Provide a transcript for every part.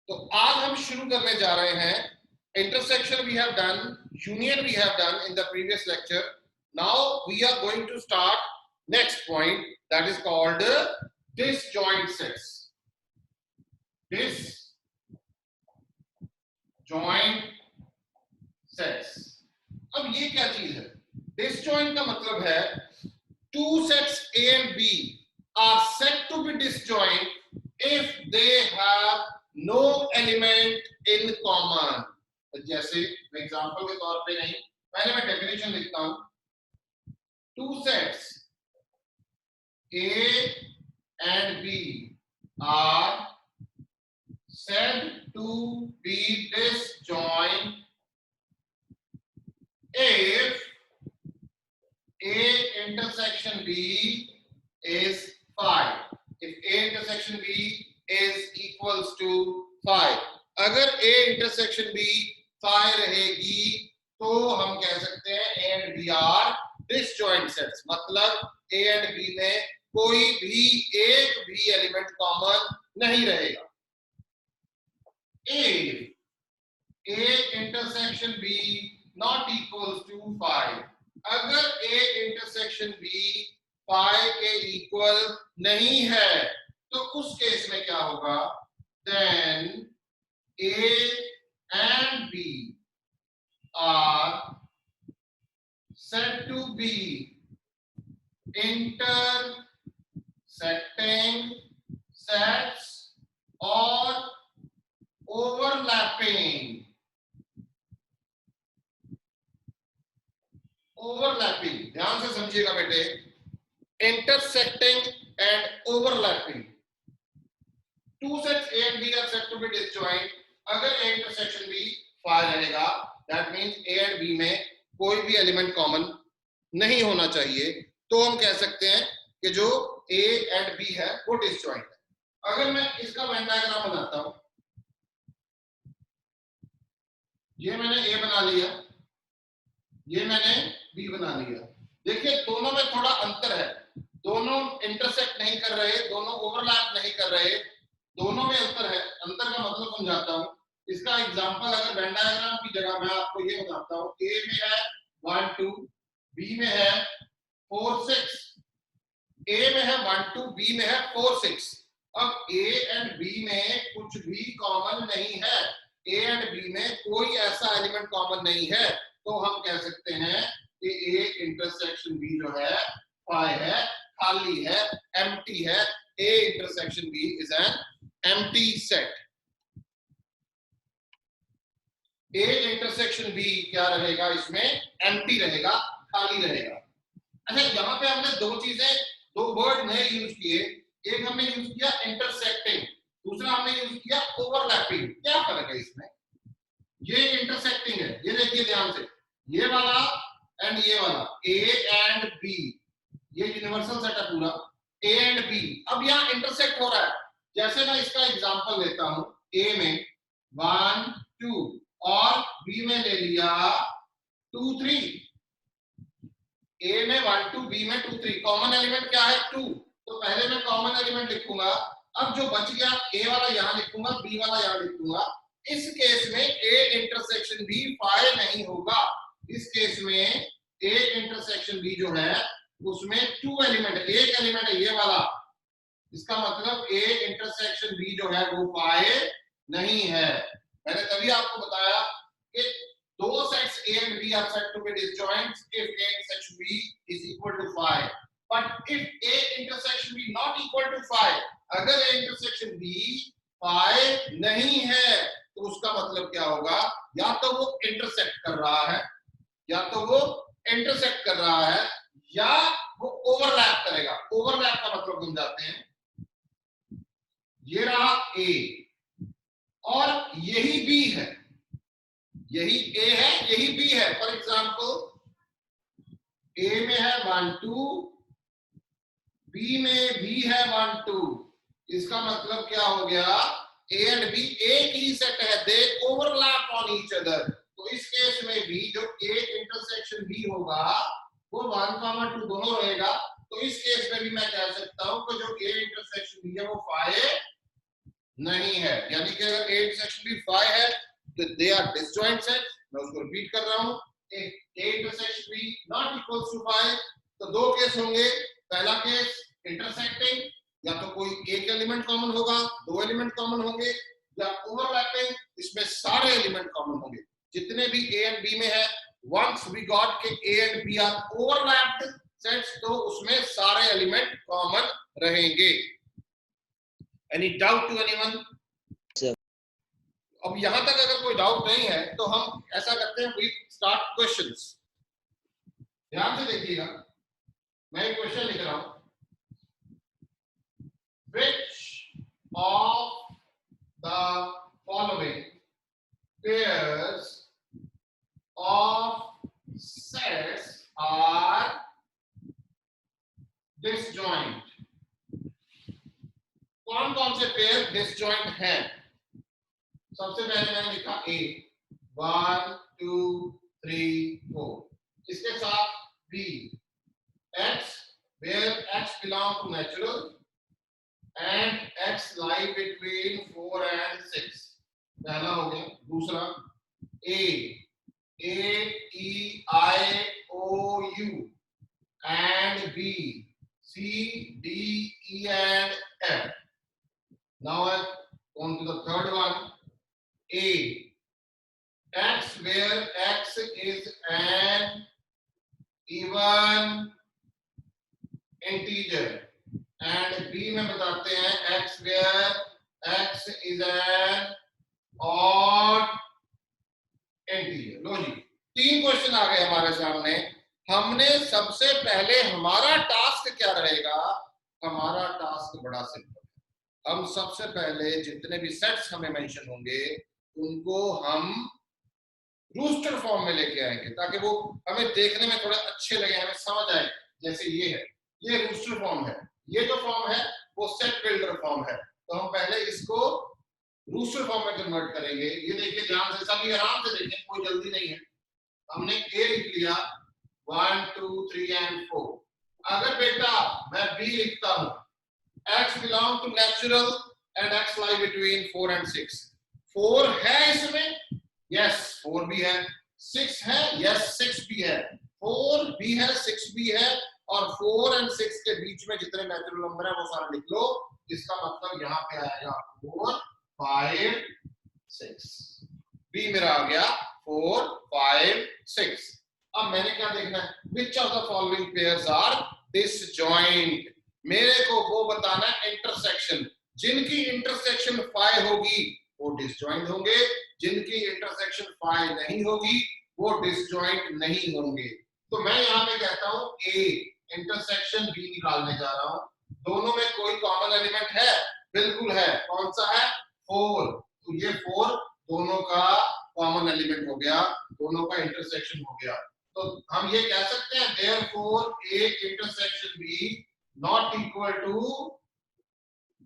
तो आज हम शुरू करने जा रहे हैं intersection we have done, union we have done in the previous lecture. Now we are going to start next point that is called disjoint sets. Disjoint sets. अब ये क्या चीज है? Disjoint का मतलब है two sets A and B are said to be disjoint if they have no element in common. जैसे example के तौर पे नहीं, पहले मैं डेफिनेशन लिखता हूं. Two sets A and B are said to be disjoint if A intersection B is 5. If A intersection B is equals to 5. अगर A intersection B 5 रहेगी तो हम कह सकते हैं A and B are disjoint sets. मतलब A and B में कोई भी एक भी एलिमेंट कॉमन नहीं रहेगा. If A intersection B not equals to 5, अगर A intersection B 5 के इक्वल नहीं है तो उस केस में क्या होगा? Then A and B are said to be intersecting sets or overlapping ध्यान से समझिएगा बेटे. Intersecting and overlapping. Two sets A and B are said to be disjoint. अगर A intersection B 5 रहेगा, that means A and B में कोई भी element common नहीं होना चाहिए, तो हम कह सकते हैं कि जो A and B है वो डिसजॉइंट है. अगर मैं इसका वेन डायग्राम बनाता हूं, ये मैंने A बना लिया, ये मैंने B बना लिया. देखिए दोनों में थोड़ा अंतर है, दोनों इंटरसेक्ट नहीं कर रहे, दोनों ओवरलैप नहीं कर रहे, दोनों में अंतर है. अंतर का मतलब समझाता हूं. इसका एग्जांपल अगर वेन डायग्राम की जगह मैं आपको ये बताता हूं, A में है 1 2, B में है 4 6. A में है 1 2, B में है 4 6. अब A and B में कुछ भी कॉमन नहीं है, A and B में कोई ऐसा एलिमेंट कॉमन नहीं है, तो हम कह सकते हैं कि A इंटरसेक्शन B जो है 5 है, खाली है, एम्प्टी है. A intersection B is an empty set. A intersection B क्या रहेगा? इसमें एम्प्टी रहेगा, खाली रहेगा. अच्छा, यहाँ पे हमने दो वर्ड नए यूज किए. एक हमने यूज किया इंटरसेक्टिंग, दूसरा हमने यूज किया ओवरलैपिंग. क्या फर्क है इसमें? ये इंटरसेक्टिंग है, ये देखिए ध्यान से, ये वाला एंड ये वाला, A and B, ये यूनिवर्सल सेट है पूरा, A and B. अब यहाँ इंटरसेक्ट हो रहा है. जैसे मैं इसका एग्जांपल लेता हूं, A में 1 2 और B में ले लिया 2 3. A में 1 2, B में 2 3. कॉमन एलिमेंट क्या है? 2. तो पहले मैं कॉमन एलिमेंट लिखूंगा. अब जो बच गया A वाला यहां लिखूंगा, B वाला यहां लिखूंगा. इस केस में A इंटरसेक्शन B 5 नहीं होगा. इस केस में A इंटरसेक्शन B जो है उसमें 2 एलिमेंट है, एक एलिमेंट है ये वाला. इसका मतलब A इंटरसेक्शन B जो है वो 5 नहीं है. मैंने तभी आपको बताया कि दो sets A and B are said to be disjoint if A intersection B is equal to 5. But if A intersection B not equal to 5, अगर A intersection B 5 नहीं है तो उसका मतलब क्या होगा? या तो वो इंटरसेक्ट कर रहा है, या वो ओवरलैप करेगा. ओवरलैप का मतलब समझाते हैं. ये रहा A और यही B है, यही A है, यही B है. फॉर एग्जाम्पल A में है 1 2, B में भी है 1 2. इसका मतलब क्या हो गया? A and B एक ही सेट है, दे ओवरलैप ऑन ईच अदर. तो इस केस में भी जो A इंटरसेक्शन B होगा वो 1 2 दोनों रहेगा. तो इस केस में भी मैं कह सकता हूं कि जो A इंटरसेक्शन B है वो 5 नहीं है, यानी कि अगर ए इंटरसेक्शन बी 5 है तो दे आर डिसजॉइंट सेट्स। मैं उसको रिपीट कर रहा हूं, A intersection B not equals to 5, तो दो केस होंगे। पहला केस इंटरसेक्टिंग, या तो कोई एक एलिमेंट कॉमन होगा, दो एलिमेंट कॉमन होंगे, या ओवरलैपिंग, इसमें सारे एलिमेंट कॉमन होंगे जितने भी ए एंड बी में है। वंस वी गॉट के A and B are overlapped sets, तो उसमें सारे एलिमेंट कॉमन रहेंगे। Any doubt to anyone? अब यहां तक अगर कोई डाउट नहीं है तो हम ऐसा करते हैं, वी स्टार्ट क्वेश्चंस। ध्यान से देखिएगा, मैं एक क्वेश्चन लिख रहा हूं। Which of the following pairs of sets are disjoint? कौन कौन से पेयर डिसजॉइंट हैं? सबसे पहले मैंने लिखा ए, 1 2 3 4। इसके साथ B, x where x belong to natural and x lie between 4 and 6, पहला हो गया। दूसरा a, a e i o u and b, c d e and f। now I on to the third one, a, x where x is an even integer and b में बताते हैं x where x is an odd integer। लो जी, तीन question आ गए हमारे सामने। हमने सबसे पहले, हमारा टास्क क्या रहेगा? हमारा टास्क बड़ा सिंपल है। हम सबसे पहले जितने भी सेट्स हमें मेंशन होंगे उनको हम रूस्टर फॉर्म में लेके आएंगे, ताकि वो हमें देखने में थोड़े अच्छे लगे, हमें समझ आए। जैसे ये है, ये रूस्टर फॉर्म है, ये जो फॉर्म है वो सेट बिल्डर फॉर्म है। तो हम पहले इसको रूस्टर फॉर्म में कन्वर्ट करेंगे। ये देखिए ध्यान से, सभी आराम से देखें, कोई जल्दी नहीं है। हमने ए लिख लिया 1 2 3 एंड 4। अगर बेटा मैं बी लिखता हूं, x belong to natural and x lie between 4 and 6। 4 है इसमें, यस 4 भी है। 6 है, यस 6 भी है। 4 भी है, 6 भी है, और 4 एंड 6 के बीच में जितने नेचुरल नंबर है वो सारे लिख लो। इसका मतलब यहाँ पे आएगा 4 5 6। बी मेरा आ गया 4 5 6। अब मैंने क्या देखना है? Which of the following pairs are disjoint? मेरे को वो बताना है इंटरसेक्शन। जिनकी इंटरसेक्शन 5 होगी वो डिसजॉइंट होंगे, जिनकी इंटरसेक्शन 5 नहीं होगी वो डिसजॉइंट नहीं होंगे। तो मैं यहाँ पे कहता हूँ ए इंटरसेक्शन बी निकालने जा रहा हूँ। दोनों में कोई कॉमन एलिमेंट है? बिल्कुल है। कौन सा है? 4। तो ये 4 दोनों का कॉमन एलिमेंट हो गया, दोनों का इंटरसेक्शन हो गया। तो हम ये कह सकते हैं therefore A intersection B not equal to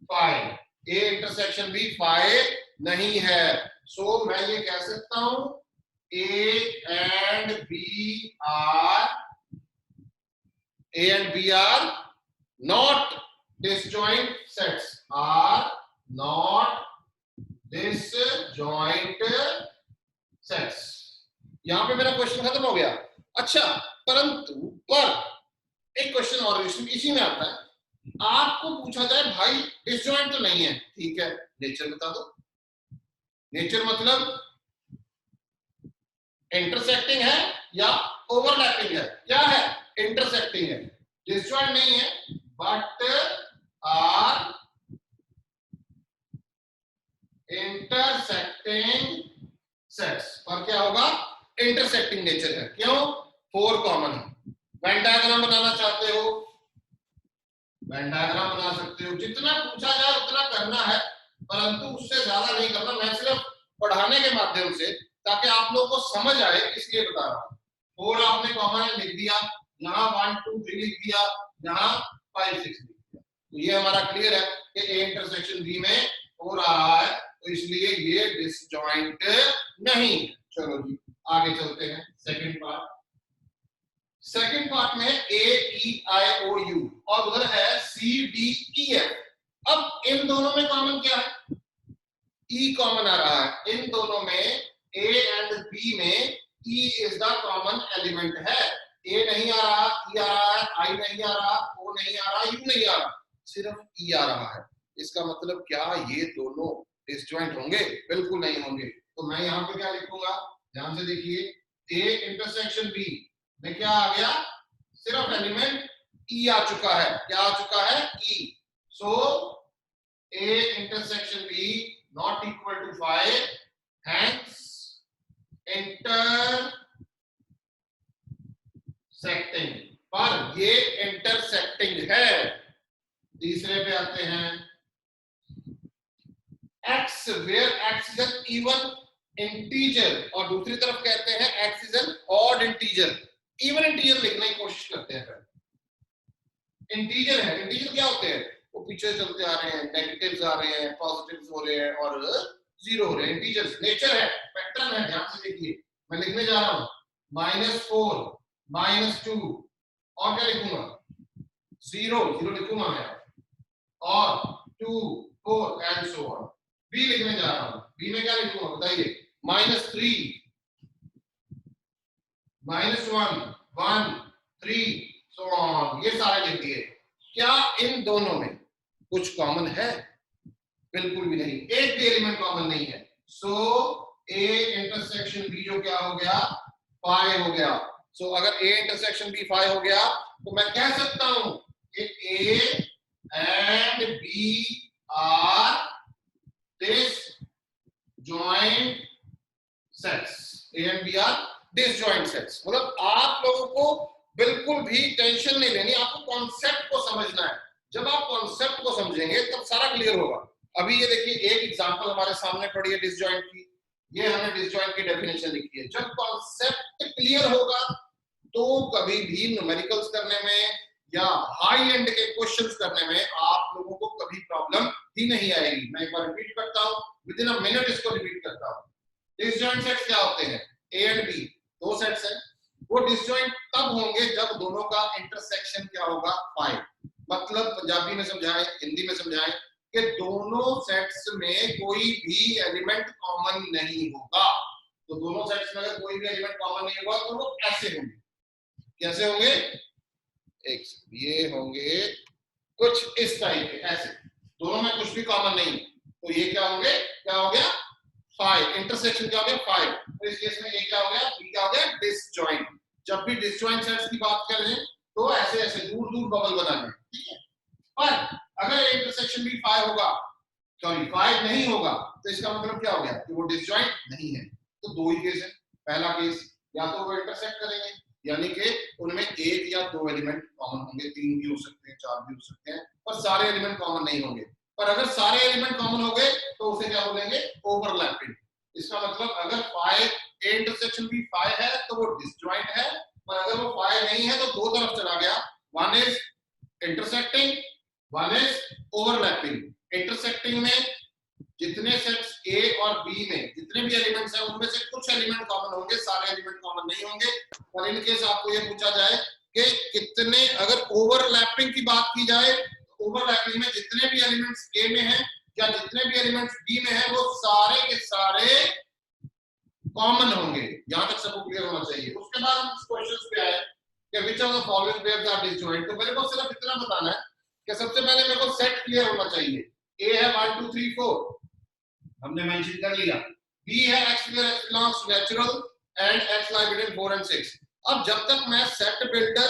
5। A intersection B 5 नहीं है। सो मैं ये कह सकता हूं A and B are not disjoint sets, are not disjoint sets. यहां पे मेरा क्वेश्चन खत्म हो गया। अच्छा, परंतु पर एक क्वेश्चन और इसी में आता है। आपको पूछा जाए भाई डिसजॉइंट तो नहीं है, ठीक है, नेचर बता दो। नेचर मतलब इंटरसेक्टिंग है या ओवरलैपिंग है? क्या है? इंटरसेक्टिंग है, डिसजॉइंट नहीं है, बट आर इंटरसेक्टिंग सेट्स। पर क्या होगा? इंटरसेक्टिंग नेचर है। क्यों? 4 कॉमन है। वेन डायग्राम बनाना चाहते हो, वेन डायग्राम बना सकते हो। जितना पूछा जाए उतना करना है, परंतु उससे ज्यादा नहीं करना। मैं सिर्फ पढ़ाने के माध्यम से, ताकि आप लोगों को समझ आए, इसलिए बता रहा हूँ। 4 आपने कॉमन लिख दिया, यहाँ 1 2 3 लिख दिया, यहाँ 5 6 लिख दिया। तो ये हमारा क्लियर है कि ए इंटरसेक्शन बी में 4 आ रहा है, तो इसलिए ये डिसजॉइंट नहीं। चलो जी आगे चलते हैं। Second part. सेकंड पार्ट में ए ई आई ओ यू और उधर है सी डी ई एफ। अब इन दोनों में कॉमन क्या है? ई कॉमन आ रहा है इन दोनों में, ए एंड बी में E is the common element है। ए नहीं आ रहा, ई आ रहा है, आई नहीं आ रहा, ओ नहीं आ रहा, यू नहीं आ रहा, सिर्फ ई आ रहा है। इसका मतलब क्या ये दोनों डिसजॉइंट होंगे? बिल्कुल नहीं होंगे। तो मैं यहाँ पे क्या लिखूंगा, ध्यान से देखिए, ए इंटरसेक्शन बी में क्या आ गया, सिर्फ एलिमेंट ई आ चुका है। क्या आ चुका है? E. So A intersection B not equal to 5, hence intersecting. पर ये इंटरसेक्टिंग है। तीसरे पे आते हैं, x where x is an even integer, और दूसरी तरफ कहते हैं x is an odd integer। Even integer लिखने की कोशिश करते हैं। इंटीजर है, इंटीजर क्या होते हैं? वो पीछे चलते आ रहे हैं, नेगेटिव्स आ रहे हैं, पॉजिटिव्स हो रहे हैं और जीरो हो रहे हैं। इंटीजर्स नेचर है, पैटर्न है। ध्यान से देखिए, मैं लिखने जा रहा हूं -4, -2, और क्या लिखूंगा? 0 लिखूंगा मैं, और 2, 4 एंड सो ऑन। बी लिखने जा रहा हूं, बी में क्या लिखूंगा बताइए? -3, -1, 1, 3 सो ऑन। ये सारे लिख दिए। क्या इन दोनों में कुछ कॉमन है? बिल्कुल भी नहीं, एक भी एलिमेंट कॉमन नहीं है। सो ए इंटरसेक्शन बी जो क्या हो गया, 5 हो गया। सो अगर ए इंटरसेक्शन बी 5 हो गया तो मैं कह सकता हूं कि A and B are disjoint sets। A and B are disjoint sets। मतलब आप लोगों को बिल्कुल भी टेंशन नहीं लेनी, आपको कॉन्सेप्ट को समझना है। जब आप कॉन्सेप्ट को समझेंगे तब सारा क्लियर होगा। अभी ये देखिए, एक एग्जांपल हमारे सामने पड़ी है डिसजॉइंट की। ये हमने डिसजॉइंट की डेफिनेशन लिखी है। जब कॉन्सेप्ट क्लियर होगा तो कभी भी न्यूमेरिकल्स करने में या हाई एंड के क्वेश्चंस करने में आप लोगों को कभी प्रॉब्लम ही नहीं आएगी। मैं एक बार रिपीट करता हूं, विद इन अ मिनट इसको रिपीट करता हूं। डिसजॉइंट सेट्स क्या होते हैं? ए एंड बी, दो सेट्स हैं। वो डिसजॉइंट तब होंगे जब दोनों का इंटरसेक्शन क्या होगा? 5। मतलब पंजाबी में समझाएं, हिंदी में समझाएं कि दोनों सेट्स में कोई भी एलिमेंट कॉमन नहीं होगा। तो दोनों सेट्स में अगर कोई भी एलिमेंट कॉमन नहीं होगा तो वो कैसे होंगे? कैसे होंगे? एक ये होंगे कुछ इस टाइप के, ऐसे। दोनों में कुछ भी कॉमन नहीं, तो ये क्या होंगे? क्या हो गया? 5। इंटरसेक्शन क्या हो गया? 5। तो इस केस में ये क्या हो गया? ये क्या हो गया? डिसजॉइंट। जब भी डिसजॉइंट सेट्स की बात करें तो ऐसे ऐसे दूर दूर बबल बनाने, ठीक है। पर अगर इंटरसेक्शन भी 5 होगा, सॉरी 5 नहीं होगा, तो इसका मतलब क्या हो गया? कि वो डिसजॉइंट नहीं है। तो दो ही केस है। पहला केस, या तो वो इंटरसेक्ट करेंगे, यानी कि उनमें एक या दो एलिमेंट कॉमन होंगे, 3 भी हो सकते हैं, 4 भी हो सकते हैं, पर सारे एलिमेंट कॉमन नहीं होंगे। पर अगर सारे एलिमेंट कॉमन हो गए तो उसे क्या बोलेंगे? ओवरलैपिंग। इसका मतलब अगर 5 ए इंटरसेक्शन भी 5 है तो वो डिसजॉइंट है, पर अगर वो 5 नहीं है तो दो तरफ चला गया। One is intersecting, one is overlapping. Intersecting में जितने सेट्स ए और बी में जितने भी एलिमेंट्स हैं उनमें से कुछ एलिमेंट कॉमन होंगे, सारे एलिमेंट कॉमन नहीं होंगे। और इन केस आपको ये पूछा जाए कि कितने, अगर ओवरलैपिंग की बात की जाए, ओवरलैपिंग में जितने भी एलिमेंट्स ए में हैं या जितने भी एलिमेंट्स बी में हैं वो सारे के सारे कॉमन होंगे। यहां तक सबको क्लियर होना चाहिए। उसके बाद हम क्वेश्चंस पे आए कि which of the following pairs are disjoint. तो मेरे को सिर्फ इतना बताना है कि सबसे पहले मेरे को सेट क्लियर होना चाहिए। ए है 1 2 3 4, हमने मेंशन कर लिया। बी है x belongs natural and x lie between 4 and 6। अब जब तक मैं सेट बिल्डर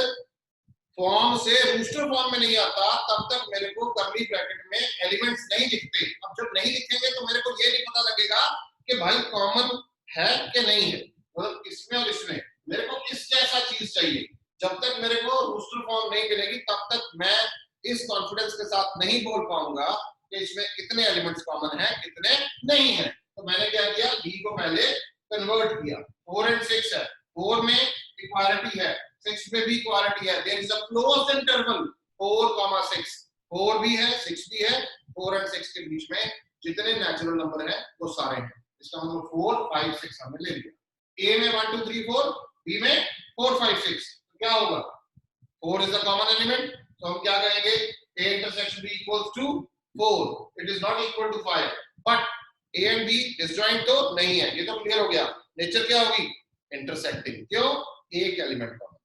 फॉर्म से रूस्टर फॉर्म में नहीं आता तब तक मेरे को कर्ली ब्रैकेट में एलिमेंट्स नहीं दिखते। अब जब नहीं दिखेंगे तो मेरे को ये नहीं पता लगेगा कि भाई कॉमन है कि नहीं है। मतलब इसमें और इसमें मेरे को इस जैसा चीज चाहिए। जब तक मेरे को रूस्टर फॉर्म नहीं मिलेगी तब तक मैं इस कॉन्फिडेंस के साथ नहीं बोल पाऊंगा कि इसमें कितने एलिमेंट्स कॉमन हैं कितने नहीं है। तो मैंने क्या किया, बी को पहले कन्वर्ट किया। 4 एंड 6 है, 4 में इक्वालिटी है, 6 में भी इक्वालिटी है। There is a closed interval 4, 6। 4 भी है, 6 भी है। 4 एंड 6 के बीच में जितने नेचुरल नंबर हैं वो सारे हैं। इसका मतलब 4 5 6 हमने ले लिया। ए में 1 2 3 4, बी में 4 5 6। तो क्या होगा? 4 इज द कॉमन एलिमेंट, तो हम क्या कहेंगे? A intersection B equals to 4. It is not equal to 5. But A and B disjoint तो नहीं है, ये तो क्लियर हो गया। नेचर क्या होगी? इंटरसेक्टिंग। क्यों? एक एलिमेंट कॉमन।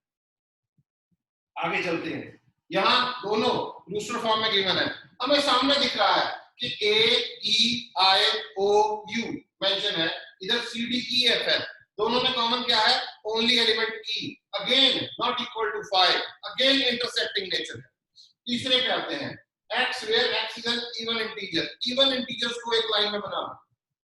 आगे चलते हैं, यहां दोनों ब्रूस्टर फॉर्म में गिवन है, हमें सामने दिख रहा है कि ए ई आई ओ यू मेंशन है, इधर सी डी ई एफ है, दोनों में कॉमन क्या है? Only element E. Again not equal to 5, again intersecting nature है। तीसरे पे आते हैं, x where x is an even integer। even integers को एक लाइन में बनाना,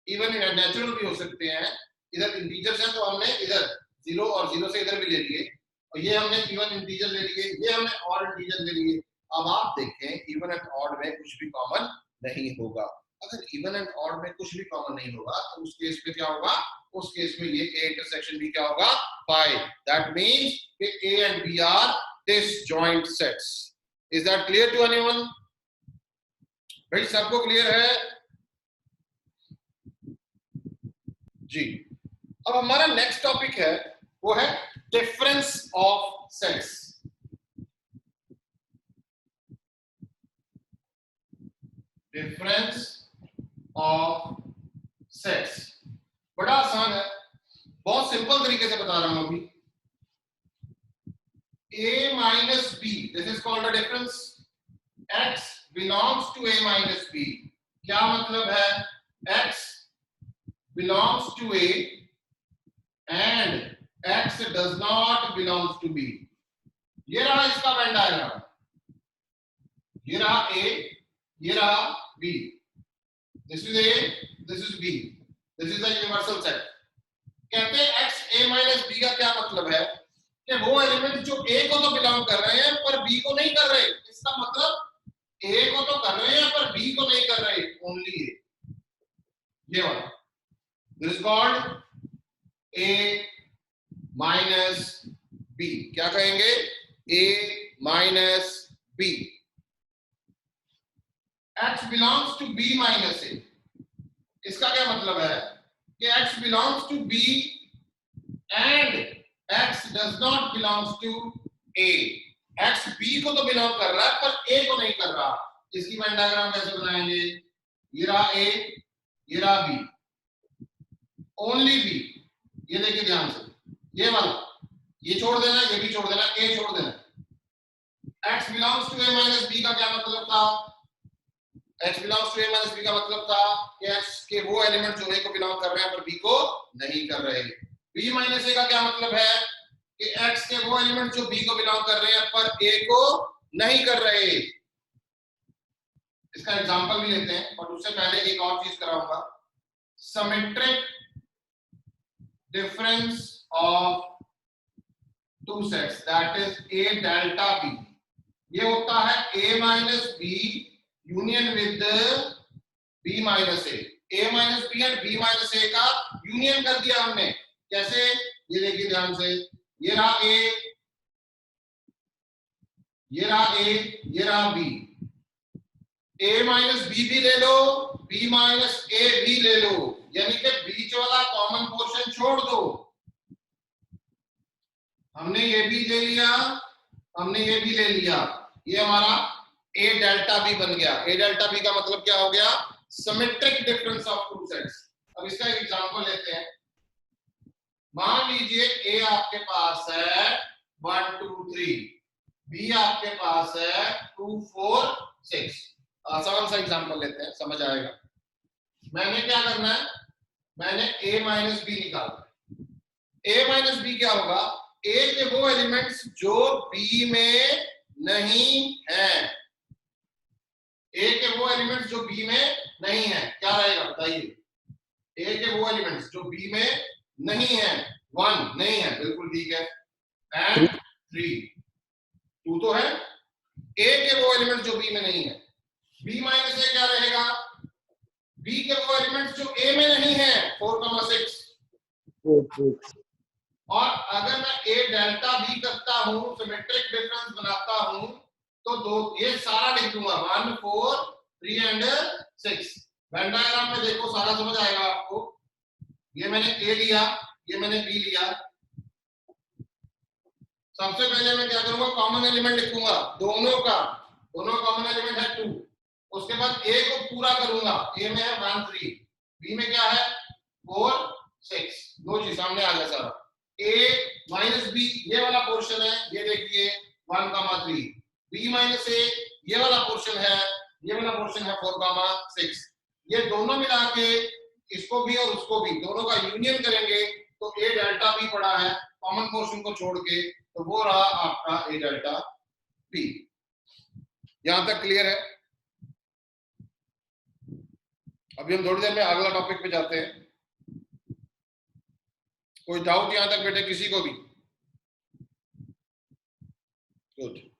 even नेचुरल भी हो सकते हैं, इधर इंटीजर्स हैं तो हमने इधर 0 और 0 से इधर भी ले लिए, और ये हमने इवन इंटीजर ले लिए, ये हमने ऑड इंटीजर ले लिए। अब आप देखें इवन एंड ऑड में कुछ भी कॉमन नहीं होगा। अगर इवन एंड ऑड में कुछ भी कॉमन नहीं होगा तो उस केस में क्या होगा? उस केस में ये ए इंटरसेक्शन भी क्या होगा? 5। दैट मींस कि A and B are disjoint sets. Is that clear to anyone? भाई सबको क्लियर है जी? अब हमारा नेक्स्ट टॉपिक है, वो है difference of sets. Difference of sets बड़ा आसान है, बहुत सिंपल तरीके से बता रहा हूं अभी। a minus B, this is called a difference. x belongs to a minus B. क्या मतलब है? x belongs to a and x does not belongs to b। ये रहा इसका वेन डायग्राम, ये रहा a, ये रहा b। This is a, this is b, this is the universal set. कहते हैं x a माइनस b का क्या मतलब है? कि वो एलिमेंट जो a को तो बिलोंग कर रहे हैं पर b को नहीं कर रहे। इसका मतलब a को तो कर रहे हैं पर b को नहीं कर रहे, ओनली a। ये वाला this is called a minus B. क्या कहेंगे? a minus B. x belongs to b minus a। इसका क्या मतलब है? कि x belongs to b and x does not belongs to a। x b को तो बिलोंग कर रहा है पर a को नहीं कर रहा। इसकी वेन डायग्राम कैसे बनाएंगे? ये रहा a, ये रहा b, ओनली b। ये देखिए ध्यान से, ये वाला ये छोड़ देना, ये भी छोड़ देना, a छोड़ देना। x belongs to a minus b का क्या मतलब था? x belongs to a minus b का मतलब था कि x के वो एलिमेंट जो a को बिलोंग कर रहे हैं पर b को नहीं कर रहे। b माइनस a का क्या मतलब है? कि x के वो एलिमेंट जो b को बिलोंग कर रहे हैं पर a को नहीं कर रहे। इसका एग्जांपल भी लेते हैं, और उससे पहले एक और चीज कराऊंगा। Symmetric difference of two sets, that is a delta b। ये होता है a minus b union with b minus a minus b and b minus a का यूनियन कर दिया हमने। कैसे? ये देखिए ध्यान से, ये रहा a, ये रहा a, ये रहा b। a माइनस b भी ले लो, b माइनस a भी ले लो, यानी कि बीच वाला कॉमन पोर्शन छोड़ दो। हमने ये भी ले लिया, हमने ये भी ले लिया, ये हमारा a डेल्टा b बन गया। a डेल्टा b का मतलब क्या हो गया? Symmetric difference of two sets. अब इसका एक एग्जांपल लेते हैं। मान लीजिए a आपके पास है 1 2 3, b आपके पास है 2 4 6। आसान सा एग्जांपल लेते हैं, समझ आएगा। मैंने क्या करना है? मैंने a माइनस बी निकालना है। a माइनस बी क्या होगा? a के वो एलिमेंट्स जो b में नहीं है, a के वो एलिमेंट्स जो b में नहीं है, क्या रहेगा बताइए? a के वो एलिमेंट्स जो b में नहीं है, 1 नहीं है, बिल्कुल ठीक है, एंड 3 2 तो है। a के वो एलिमेंट्स जो b में नहीं है, b माइनस a क्या रहेगा? b के वो एलिमेंट्स जो a में नहीं है, 4 6। और अगर मैं a डेल्टा b करता हूं, सिमेट्रिक डिफरेंस बनाता हूं, तो दो ये सारा लिख दूंगा 1 4 3 एंड 6। वेन डायग्राम में देखो सारा समझ आएगा आपको। ये मैंने a लिया, ये मैंने b लिया। सबसे पहले मैं क्या करूंगा? कॉमन एलिमेंट लिखूंगा दोनों का, दोनों कॉमन एलिमेंट है 2। उसके बाद a को पूरा करूंगा, a में है 1 3, बी में क्या है 4 6, दो चीज सामने आ गया सारा। a माइनस बी ये वाला पोर्शन है, ये देखिए 1,3, b माइनस a ये वाला पोर्शन है, ये वाला पोर्शन है 4,6। ये दोनों मिला के इसको भी और उसको भी दोनों का यूनियन करेंगे तो a डेल्टा b पड़ा है कॉमन पोर्शन को छोड़ के, तो वो रहा आपका a डेल्टा b। यहां तक क्लियर है? अभी हम थोड़ी देर में अगला टॉपिक पे जाते हैं। कोई डाउट यहां तक बेटे किसी को भी? गुड।